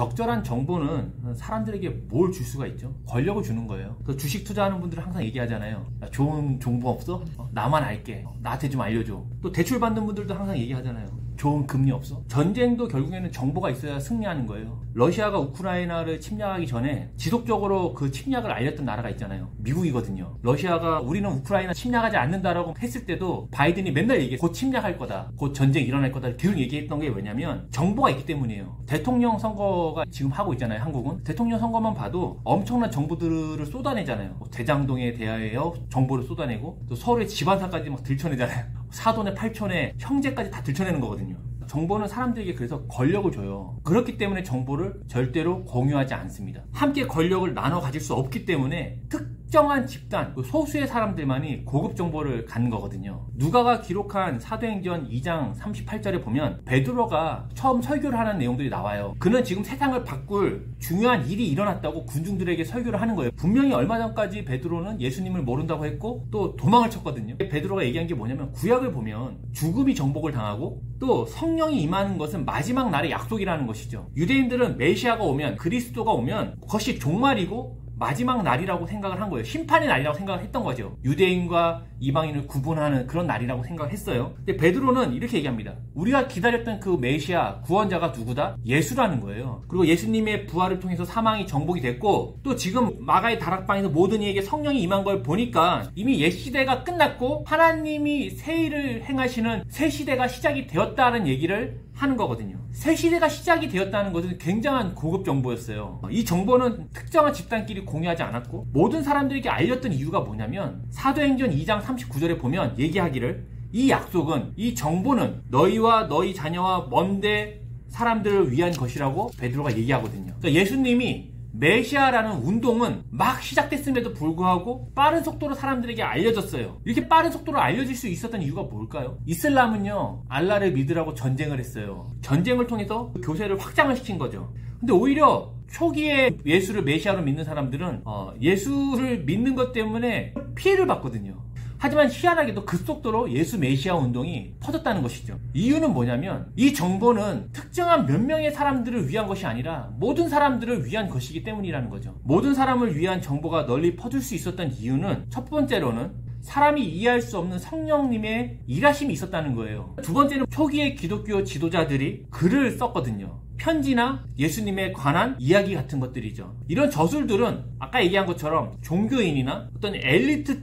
적절한 정보는 사람들에게 뭘 줄 수가 있죠? 권력을 주는 거예요. 주식 투자하는 분들은 항상 얘기하잖아요. 좋은 정보 없어? 나만 알게. 나한테 좀 알려줘. 또 대출 받는 분들도 항상 얘기하잖아요. 좋은 금리 없어? 전쟁도 결국에는 정보가 있어야 승리하는 거예요. 러시아가 우크라이나를 침략하기 전에 지속적으로 그 침략을 알렸던 나라가 있잖아요. 미국이거든요. 러시아가 우리는 우크라이나 침략하지 않는다라고 했을 때도 바이든이 맨날 얘기해. 곧 침략할 거다. 곧 전쟁 일어날 거다. 계속 얘기했던 게 왜냐면 정보가 있기 때문이에요. 대통령 선거가 지금 하고 있잖아요. 한국은. 대통령 선거만 봐도 엄청난 정보들을 쏟아내잖아요. 대장동에 대하여 정보를 쏟아내고 또 서울의 집안사까지 막 들춰내잖아요. 사돈의 팔촌의 형제까지 다 들춰내는 거거든요. 정보는 사람들에게 그래서 권력을 줘요. 그렇기 때문에 정보를 절대로 공유하지 않습니다. 함께 권력을 나눠 가질 수 없기 때문에 특정한 집단, 소수의 사람들만이 고급 정보를 갖는 거거든요. 누가가 기록한 사도행전 2장 38절에 보면 베드로가 처음 설교를 하는 내용들이 나와요. 그는 지금 세상을 바꿀 중요한 일이 일어났다고 군중들에게 설교를 하는 거예요. 분명히 얼마 전까지 베드로는 예수님을 모른다고 했고 또 도망을 쳤거든요. 베드로가 얘기한 게 뭐냐면 구약을 보면 죽음이 정복을 당하고 또 성령이 임하는 것은 마지막 날의 약속이라는 것이죠. 유대인들은 메시아가 오면, 그리스도가 오면 그것이 종말이고 마지막 날이라고 생각을 한 거예요. 심판의 날이라고 생각을 했던 거죠. 유대인과 이방인을 구분하는 그런 날이라고 생각을 했어요. 근데 베드로는 이렇게 얘기합니다. 우리가 기다렸던 그 메시아, 구원자가 누구다? 예수라는 거예요. 그리고 예수님의 부활을 통해서 사망이 정복이 됐고 또 지금 마가의 다락방에서 모든 이에게 성령이 임한 걸 보니까 이미 옛 시대가 끝났고 하나님이 새 일을 행하시는 새 시대가 시작이 되었다는 얘기를 하는 거거든요. 새 시대가 시작이 되었다는 것은 굉장한 고급 정보였어요. 이 정보는 특정한 집단끼리 공유하지 않았고 모든 사람들에게 알렸던 이유가 뭐냐면 사도행전 2장 39절에 보면 얘기하기를 이 약속은, 이 정보는 너희와 너희 자녀와 먼데 사람들을 위한 것이라고 베드로가 얘기하거든요. 그러니까 예수님이 메시아라는 운동은 막 시작됐음에도 불구하고 빠른 속도로 사람들에게 알려졌어요. 이렇게 빠른 속도로 알려질 수 있었던 이유가 뭘까요? 이슬람은요, 알라를 믿으라고 전쟁을 했어요. 전쟁을 통해서 교세를 확장을 시킨 거죠. 근데 오히려 초기에 예수를 메시아로 믿는 사람들은 예수를 믿는 것 때문에 피해를 받거든요. 하지만 희한하게도 급속도로 예수 메시아 운동이 퍼졌다는 것이죠. 이유는 뭐냐면 이 정보는 특정한 몇 명의 사람들을 위한 것이 아니라 모든 사람들을 위한 것이기 때문이라는 거죠. 모든 사람을 위한 정보가 널리 퍼질 수 있었던 이유는 첫 번째로는 사람이 이해할 수 없는 성령님의 일하심이 있었다는 거예요. 두 번째는 초기의 기독교 지도자들이 글을 썼거든요. 편지나 예수님에 관한 이야기 같은 것들이죠. 이런 저술들은 아까 얘기한 것처럼 종교인이나 어떤 엘리트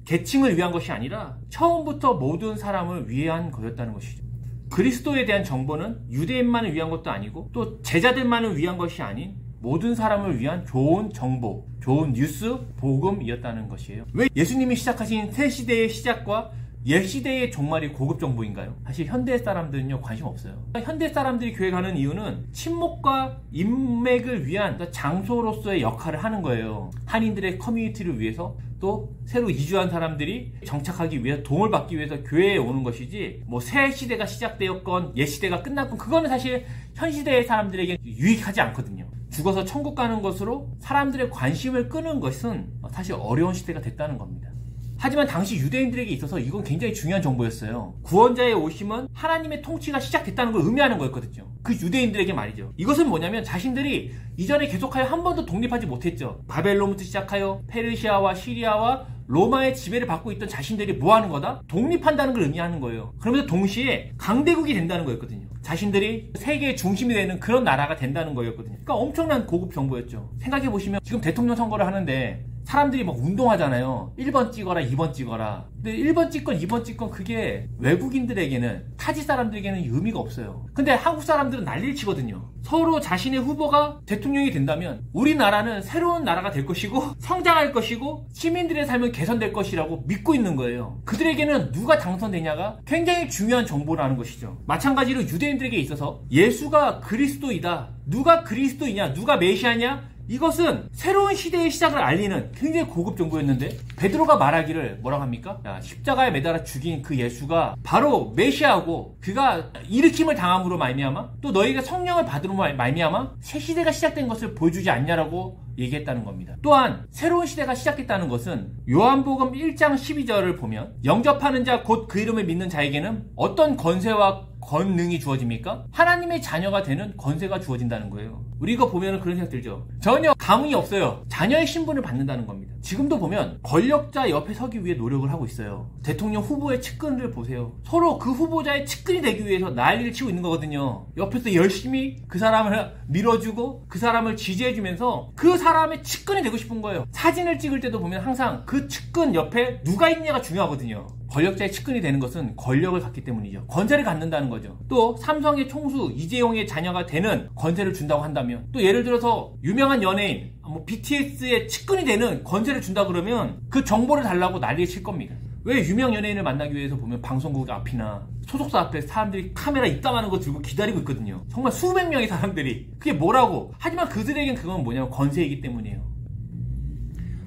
계층을 위한 것이 아니라 처음부터 모든 사람을 위한 거였다는 것이죠. 그리스도에 대한 정보는 유대인만을 위한 것도 아니고 또 제자들만을 위한 것이 아닌 모든 사람을 위한 좋은 정보, 좋은 뉴스, 복음이었다는 것이에요. 왜 예수님이 시작하신 새 시대의 시작과 옛 시대의 종말이 고급 정보인가요? 사실 현대 사람들은요 관심 없어요. 현대 사람들이 교회 가는 이유는 친목과 인맥을 위한 장소로서의 역할을 하는 거예요. 한인들의 커뮤니티를 위해서 또 새로 이주한 사람들이 정착하기 위해서 도움을 받기 위해서 교회에 오는 것이지 뭐 새 시대가 시작되었건 옛 시대가 끝났건 그거는 사실 현 시대의 사람들에게 유익하지 않거든요. 죽어서 천국 가는 것으로 사람들의 관심을 끄는 것은 사실 어려운 시대가 됐다는 겁니다. 하지만 당시 유대인들에게 있어서 이건 굉장히 중요한 정보였어요. 구원자의 오심은 하나님의 통치가 시작됐다는 걸 의미하는 거였거든요. 그 유대인들에게 말이죠. 이것은 뭐냐면 자신들이 이전에 계속하여 한 번도 독립하지 못했죠. 바벨론부터 시작하여 페르시아와 시리아와 로마의 지배를 받고 있던 자신들이 뭐 하는 거다? 독립한다는 걸 의미하는 거예요. 그러면서 동시에 강대국이 된다는 거였거든요. 자신들이 세계의 중심이 되는 그런 나라가 된다는 거였거든요. 그러니까 엄청난 고급 정보였죠. 생각해보시면 지금 대통령 선거를 하는데 사람들이 막 운동하잖아요. 1번 찍어라 2번 찍어라. 근데 1번 찍건 2번 찍건 그게 외국인들에게는 타지 사람들에게는 의미가 없어요. 근데 한국 사람들은 난리를 치거든요. 서로 자신의 후보가 대통령이 된다면 우리나라는 새로운 나라가 될 것이고 성장할 것이고 시민들의 삶은 개선될 것이라고 믿고 있는 거예요. 그들에게는 누가 당선되냐가 굉장히 중요한 정보라는 것이죠. 마찬가지로 유대인들에게 있어서 예수가 그리스도이다. 누가 그리스도이냐 누가 메시아냐 이것은 새로운 시대의 시작을 알리는 굉장히 고급 정보였는데 베드로가 말하기를 뭐라고 합니까? 야, 십자가에 매달아 죽인 그 예수가 바로 메시아고 그가 일으킴을 당함으로 말미암아 또 너희가 성령을 받음으로 말미암아 새 시대가 시작된 것을 보여주지 않냐라고 얘기했다는 겁니다. 또한 새로운 시대가 시작됐다는 것은 요한복음 1장 12절을 보면 영접하는 자 곧 그 이름을 믿는 자에게는 어떤 권세와 권능이 주어집니까? 하나님의 자녀가 되는 권세가 주어진다는 거예요. 우리 이거 보면 그런 생각 들죠. 전혀 감흥이 없어요. 자녀의 신분을 받는다는 겁니다. 지금도 보면 권력자 옆에 서기 위해 노력을 하고 있어요. 대통령 후보의 측근을 보세요. 서로 그 후보자의 측근이 되기 위해서 난리를 치고 있는 거거든요. 옆에서 열심히 그 사람을 밀어주고 그 사람을 지지해주면서 그 사람의 측근이 되고 싶은 거예요. 사진을 찍을 때도 보면 항상 그 측근 옆에 누가 있냐가 중요하거든요. 권력자의 측근이 되는 것은 권력을 갖기 때문이죠. 권세를 갖는다는 거죠. 또 삼성의 총수 이재용의 자녀가 되는 권세를 준다고 한다면, 또 예를 들어서 유명한 연예인 BTS의 측근이 되는 권세를 준다 그러면 그 정보를 달라고 난리를 칠 겁니다. 왜 유명 연예인을 만나기 위해서 보면 방송국 앞이나 소속사 앞에 사람들이 카메라 입담하는 거 들고 기다리고 있거든요. 정말 수백 명의 사람들이. 그게 뭐라고? 하지만 그들에겐 그건 뭐냐면 권세이기 때문이에요.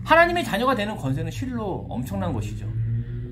하나님의 자녀가 되는 권세는 실로 엄청난 것이죠.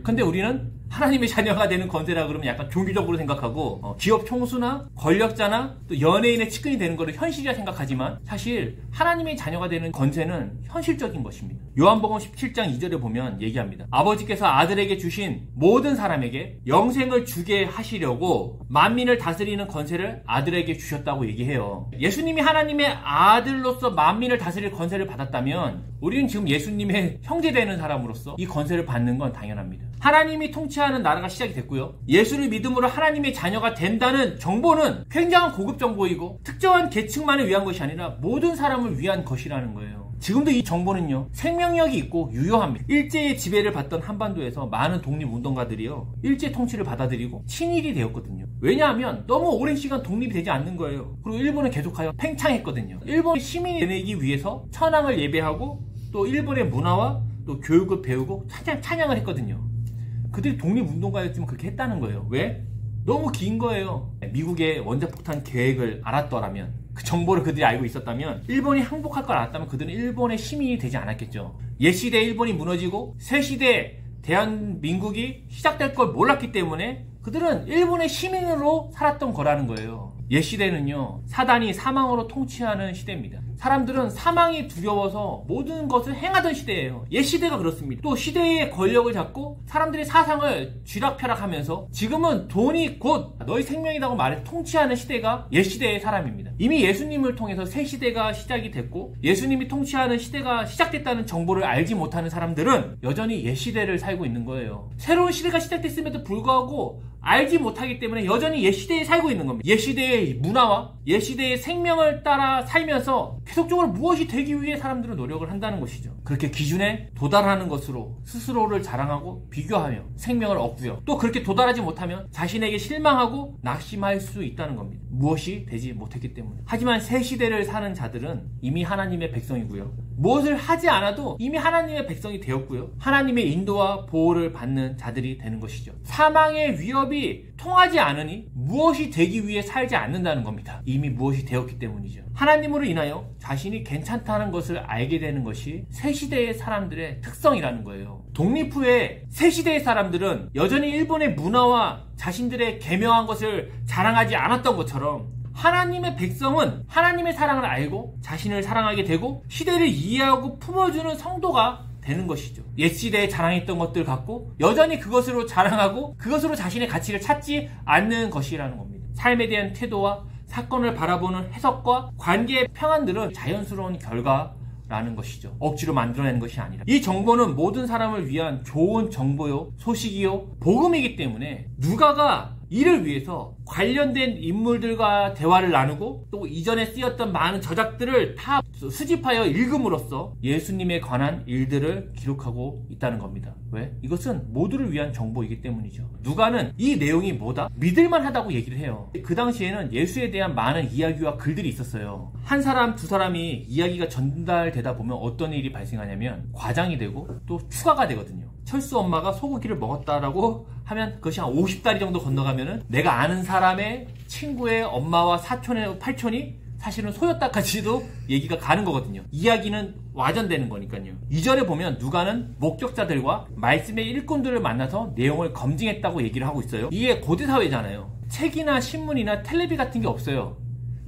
근데 우리는 하나님의 자녀가 되는 권세라 그러면 약간 종교적으로 생각하고 기업 총수나 권력자나 또 연예인의 측근이 되는 것을 현실이라 생각하지만, 사실 하나님의 자녀가 되는 권세는 현실적인 것입니다. 요한복음 17장 2절에 보면 얘기합니다. 아버지께서 아들에게 주신 모든 사람에게 영생을 주게 하시려고 만민을 다스리는 권세를 아들에게 주셨다고 얘기해요. 예수님이 하나님의 아들로서 만민을 다스릴 권세를 받았다면 우리는 지금 예수님의 형제되는 사람으로서 이 권세를 받는 건 당연합니다. 하나님이 통치하는 나라가 시작이 됐고요. 예수를 믿음으로 하나님의 자녀가 된다는 정보는 굉장한 고급 정보이고 특정한 계층만을 위한 것이 아니라 모든 사람을 위한 것이라는 거예요. 지금도 이 정보는요, 생명력이 있고 유효합니다. 일제의 지배를 받던 한반도에서 많은 독립운동가들이요, 일제 통치를 받아들이고 친일이 되었거든요. 왜냐하면 너무 오랜 시간 독립이 되지 않는 거예요. 그리고 일본은 계속하여 팽창했거든요. 일본 시민이 되기 위해서 천황을 예배하고 또 일본의 문화와 또 교육을 배우고 찬양을 했거든요. 그들이 독립운동가였지만 그렇게 했다는 거예요. 왜? 너무 긴 거예요. 미국의 원자폭탄 계획을 알았더라면, 그 정보를 그들이 알고 있었다면, 일본이 항복할 걸 알았다면 그들은 일본의 시민이 되지 않았겠죠. 옛시대에 일본이 무너지고 새시대에 대한민국이 시작될 걸 몰랐기 때문에 그들은 일본의 시민으로 살았던 거라는 거예요. 옛시대는요, 사단이 사망으로 통치하는 시대입니다. 사람들은 사망이 두려워서 모든 것을 행하던 시대예요. 옛시대가 그렇습니다. 또 시대의 권력을 잡고 사람들의 사상을 쥐락펴락하면서 지금은 돈이 곧 너희 생명이라고 말해 통치하는 시대가 옛시대의 사람입니다. 이미 예수님을 통해서 새 시대가 시작이 됐고 예수님이 통치하는 시대가 시작됐다는 정보를 알지 못하는 사람들은 여전히 옛시대를 살고 있는 거예요. 새로운 시대가 시작됐음에도 불구하고 알지 못하기 때문에 여전히 옛시대에 살고 있는 겁니다. 옛시대의 문화와 옛시대의 생명을 따라 살면서 계속적으로 무엇이 되기 위해 사람들은 노력을 한다는 것이죠. 그렇게 기준에 도달하는 것으로 스스로를 자랑하고 비교하며 생명을 얻고요. 또 그렇게 도달하지 못하면 자신에게 실망하고 낙심할 수 있다는 겁니다. 무엇이 되지 못했기 때문에. 하지만 새 시대를 사는 자들은 이미 하나님의 백성이고요. 무엇을 하지 않아도 이미 하나님의 백성이 되었고요. 하나님의 인도와 보호를 받는 자들이 되는 것이죠. 사망의 위협이 통하지 않으니 무엇이 되기 위해 살지 않는다는 겁니다. 이미 무엇이 되었기 때문이죠. 하나님으로 인하여 자신이 괜찮다는 것을 알게 되는 것이 새 시대의 사람들의 특성이라는 거예요. 독립 후에 새 시대의 사람들은 여전히 일본의 문화와 자신들의 계명한 것을 자랑하지 않았던 것처럼 하나님의 백성은 하나님의 사랑을 알고 자신을 사랑하게 되고 시대를 이해하고 품어주는 성도가 되는 것이죠. 옛시대에 자랑했던 것들 갖고 여전히 그것으로 자랑하고 그것으로 자신의 가치를 찾지 않는 것이라는 겁니다. 삶에 대한 태도와 사건을 바라보는 해석과 관계의 평안들은 자연스러운 결과라는 것이죠. 억지로 만들어내는 것이 아니라. 이 정보는 모든 사람을 위한 좋은 정보요, 소식이요, 복음이기 때문에 누가가 이를 위해서 관련된 인물들과 대화를 나누고 또 이전에 쓰였던 많은 저작들을 다 수집하여 읽음으로써 예수님에 관한 일들을 기록하고 있다는 겁니다. 왜? 이것은 모두를 위한 정보이기 때문이죠. 누가는 이 내용이 뭐다? 믿을만 하다고 얘기를 해요. 그 당시에는 예수에 대한 많은 이야기와 글들이 있었어요. 한 사람, 두 사람이 이야기가 전달되다 보면 어떤 일이 발생하냐면 과장이 되고 또 추가가 되거든요. 철수 엄마가 소고기를 먹었다라고 하면 그것이 한 50다리 정도 건너가면은 내가 아는 사람의 친구의 엄마와 사촌의 팔촌이 사실은 소였다까지도 얘기가 가는 거거든요. 이야기는 와전되는 거니까요. 이전에 보면 누가는 목격자들과 말씀의 일꾼들을 만나서 내용을 검증했다고 얘기를 하고 있어요. 이게 고대사회잖아요. 책이나 신문이나 텔레비 같은 게 없어요.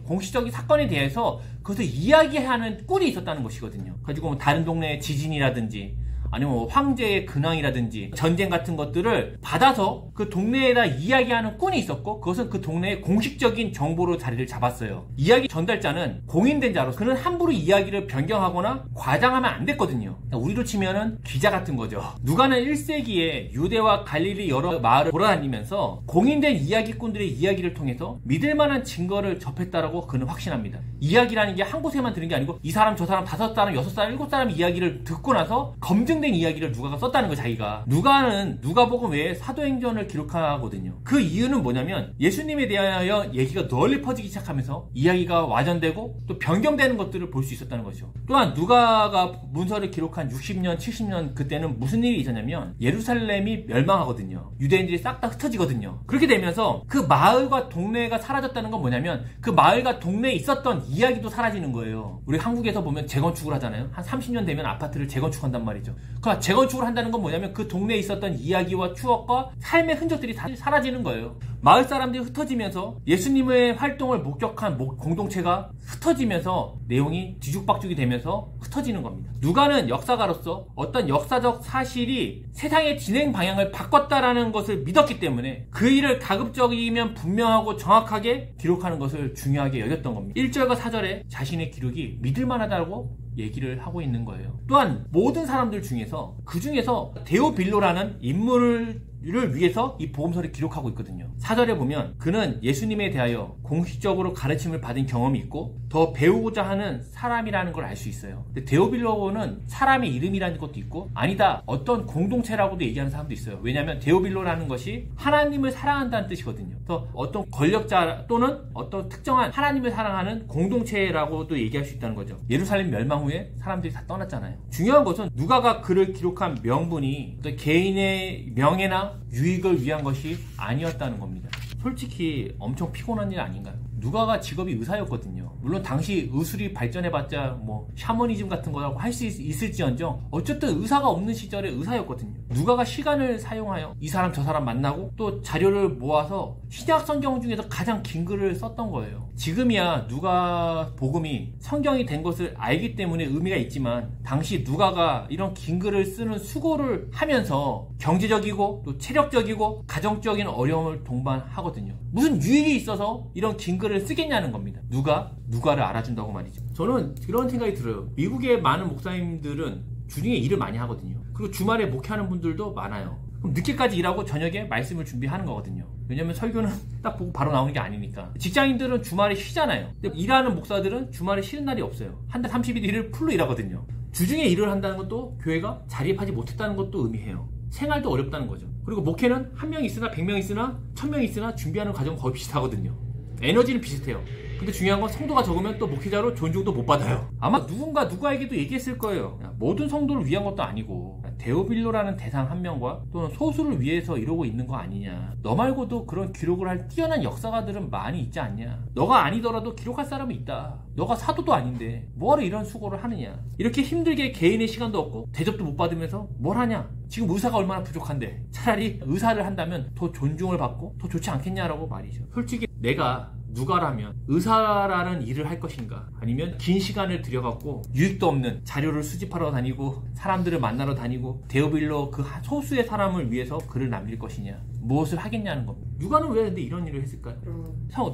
공식적인 사건에 대해서 그것을 이야기하는 꿀이 있었다는 것이거든요. 가지고 뭐 다른 동네의 지진이라든지 아니면 뭐 황제의 근황이라든지 전쟁 같은 것들을 받아서 그 동네에다 이야기하는 꾼이 있었고, 그것은 그 동네의 공식적인 정보로 자리를 잡았어요. 이야기 전달자는 공인된 자로서 그는 함부로 이야기를 변경하거나 과장하면 안 됐거든요. 우리로 치면은 기자 같은 거죠. 누가는 1세기에 유대와 갈릴리 여러 마을을 돌아다니면서 공인된 이야기꾼들의 이야기를 통해서 믿을 만한 증거를 접했다라고 그는 확신합니다. 이야기라는 게 한 곳에만 들은 게 아니고 이 사람 저 사람 5사람 6사람 7사람 이야기를 듣고 나서 검증된 이야기를 누가가 썼다는 거. 자기가 누가는 누가복음 외에 사도행전을 기록하거든요. 그 이유는 뭐냐면 예수님에 대하여 얘기가 널리 퍼지기 시작하면서 이야기가 와전되고 또 변경되는 것들을 볼 수 있었다는 거죠. 또한 누가가 문서를 기록한 60년 70년 그때는 무슨 일이 있었냐면 예루살렘이 멸망하거든요. 유대인들이 싹 다 흩어지거든요. 그렇게 되면서 그 마을과 동네가 사라졌다는 건 뭐냐면 그 마을과 동네에 있었던 이야기도 사라지는 거예요. 우리 한국에서 보면 재건축을 하잖아요. 한 30년 되면 아파트를 재건축한단 말이죠. 그러니까 재건축을 한다는 건 뭐냐면 그 동네에 있었던 이야기와 추억과 삶의 흔적들이 다 사라지는 거예요. 마을 사람들이 흩어지면서 예수님의 활동을 목격한 공동체가 흩어지면서 내용이 뒤죽박죽이 되면서 흩어지는 겁니다. 누가는 역사가로서 어떤 역사적 사실이 세상의 진행 방향을 바꿨다라는 것을 믿었기 때문에 그 일을 가급적이면 분명하고 정확하게 기록하는 것을 중요하게 여겼던 겁니다. 1절과 4절에 자신의 기록이 믿을만하다고 얘기를 하고 있는 거예요. 또한 모든 사람들 중에서 그 중에서 데오빌로라는 인물을 위해서 이 복음서를 기록하고 있거든요. 4절에 보면 그는 예수님에 대하여 공식적으로 가르침을 받은 경험이 있고 더 배우고자 하는 사람이라는 걸 알 수 있어요. 근데 데오빌로는 사람의 이름이라는 것도 있고 아니다 어떤 공동체라고도 얘기하는 사람도 있어요. 왜냐하면 데오빌로라는 것이 하나님을 사랑한다는 뜻이거든요. 그래서 어떤 권력자 또는 어떤 특정한 하나님을 사랑하는 공동체라고도 얘기할 수 있다는 거죠. 예루살렘 멸망 후에 사람들이 다 떠났잖아요. 중요한 것은 누가가 그를 기록한 명분이 어떤 개인의 명예나 유익을 위한 것이 아니었다는 겁니다. 솔직히 엄청 피곤한 일 아닌가요? 누가가 직업이 의사였거든요. 물론 당시 의술이 발전해봤자 뭐 샤머니즘 같은 거라고 할 수 있을지언정 어쨌든 의사가 없는 시절에 의사였거든요. 누가가 시간을 사용하여 이 사람 저 사람 만나고 또 자료를 모아서 신약 성경 중에서 가장 긴 글을 썼던 거예요. 지금이야 누가 복음이 성경이 된 것을 알기 때문에 의미가 있지만 당시 누가가 이런 긴 글을 쓰는 수고를 하면서 경제적이고 또 체력적이고 가정적인 어려움을 동반하거든요. 무슨 유익이 있어서 이런 긴 글을 쓰겠냐는 겁니다. 누가를 알아준다고 말이죠. 저는 그런 생각이 들어요. 미국의 많은 목사님들은 주중에 일을 많이 하거든요. 그리고 주말에 목회하는 분들도 많아요. 그럼 늦게까지 일하고 저녁에 말씀을 준비하는 거거든요. 왜냐면 설교는 딱 보고 바로 나오는 게 아니니까. 직장인들은 주말에 쉬잖아요. 근데 일하는 목사들은 주말에 쉬는 날이 없어요. 한 달 30일을 풀로 일하거든요. 주중에 일을 한다는 것도 교회가 자립하지 못했다는 것도 의미해요. 생활도 어렵다는 거죠. 그리고 목회는 1명 있으나 100명 있으나 1000명 있으나 준비하는 과정은 거의 비슷하거든요. 에너지는 비슷해요. 근데 중요한 건 성도가 적으면 또 목회자로 존중도 못 받아요. 아마 누가에게도 얘기했을 거예요. 모든 성도를 위한 것도 아니고 데오빌로라는 대상 한 명과 또는 소수를 위해서 이러고 있는 거 아니냐. 너 말고도 그런 기록을 할 뛰어난 역사가들은 많이 있지 않냐. 너가 아니더라도 기록할 사람이 있다. 너가 사도도 아닌데 뭐하러 이런 수고를 하느냐. 이렇게 힘들게 개인의 시간도 없고 대접도 못 받으면서 뭘 하냐. 지금 의사가 얼마나 부족한데 차라리 의사를 한다면 더 존중을 받고 더 좋지 않겠냐라고 말이죠. 솔직히 내가 누가라면 의사라는 일을 할 것인가, 아니면 긴 시간을 들여갖고 유익도 없는 자료를 수집하러 다니고 사람들을 만나러 다니고 데오빌로 그 소수의 사람을 위해서 글을 남길 것이냐, 무엇을 하겠냐는 겁니다. 누가는 왜 근데 이런 일을 했을까요?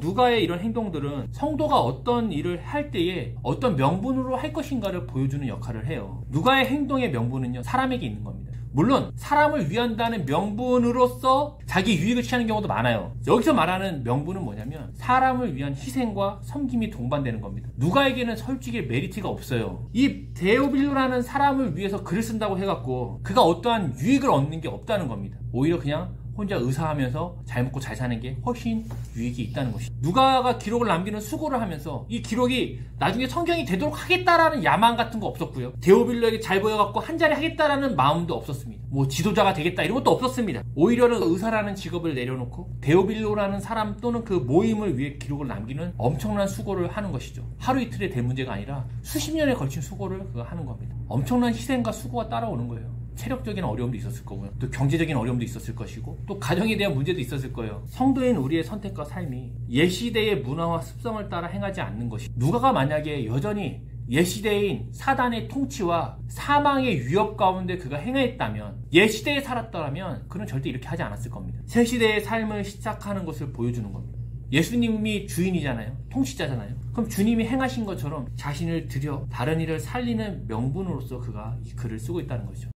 누가의 이런 행동들은 성도가 어떤 일을 할 때에 어떤 명분으로 할 것인가를 보여주는 역할을 해요. 누가의 행동의 명분은요, 사람에게 있는 겁니다. 물론 사람을 위한다는 명분으로서 자기 유익을 취하는 경우도 많아요. 여기서 말하는 명분은 뭐냐면 사람을 위한 희생과 섬김이 동반되는 겁니다. 누가에게는 솔직히 메리트가 없어요. 이 데오빌로라는 사람을 위해서 글을 쓴다고 해갖고 그가 어떠한 유익을 얻는 게 없다는 겁니다. 오히려 그냥 혼자 의사하면서 잘 먹고 잘 사는 게 훨씬 유익이 있다는 것이죠. 누가가 기록을 남기는 수고를 하면서 이 기록이 나중에 성경이 되도록 하겠다라는 야망 같은 거 없었고요. 데오빌로에게 잘 보여갖고 한 자리 하겠다라는 마음도 없었습니다. 뭐 지도자가 되겠다 이런 것도 없었습니다. 오히려는 의사라는 직업을 내려놓고 데오빌로라는 사람 또는 그 모임을 위해 기록을 남기는 엄청난 수고를 하는 것이죠. 하루 이틀에 될 문제가 아니라 수십 년에 걸친 수고를 하는 겁니다. 엄청난 희생과 수고가 따라오는 거예요. 체력적인 어려움도 있었을 거고요. 또 경제적인 어려움도 있었을 것이고 또 가정에 대한 문제도 있었을 거예요. 성도인 우리의 선택과 삶이 옛시대의 문화와 습성을 따라 행하지 않는 것이, 누가가 만약에 여전히 옛시대인 사단의 통치와 사망의 위협 가운데 그가 행하였다면, 옛시대에 살았더라면 그는 절대 이렇게 하지 않았을 겁니다. 새시대의 삶을 시작하는 것을 보여주는 겁니다. 예수님이 주인이잖아요. 통치자잖아요. 그럼 주님이 행하신 것처럼 자신을 들여 다른 이를 살리는 명분으로서 그가 이 글을 쓰고 있다는 거죠.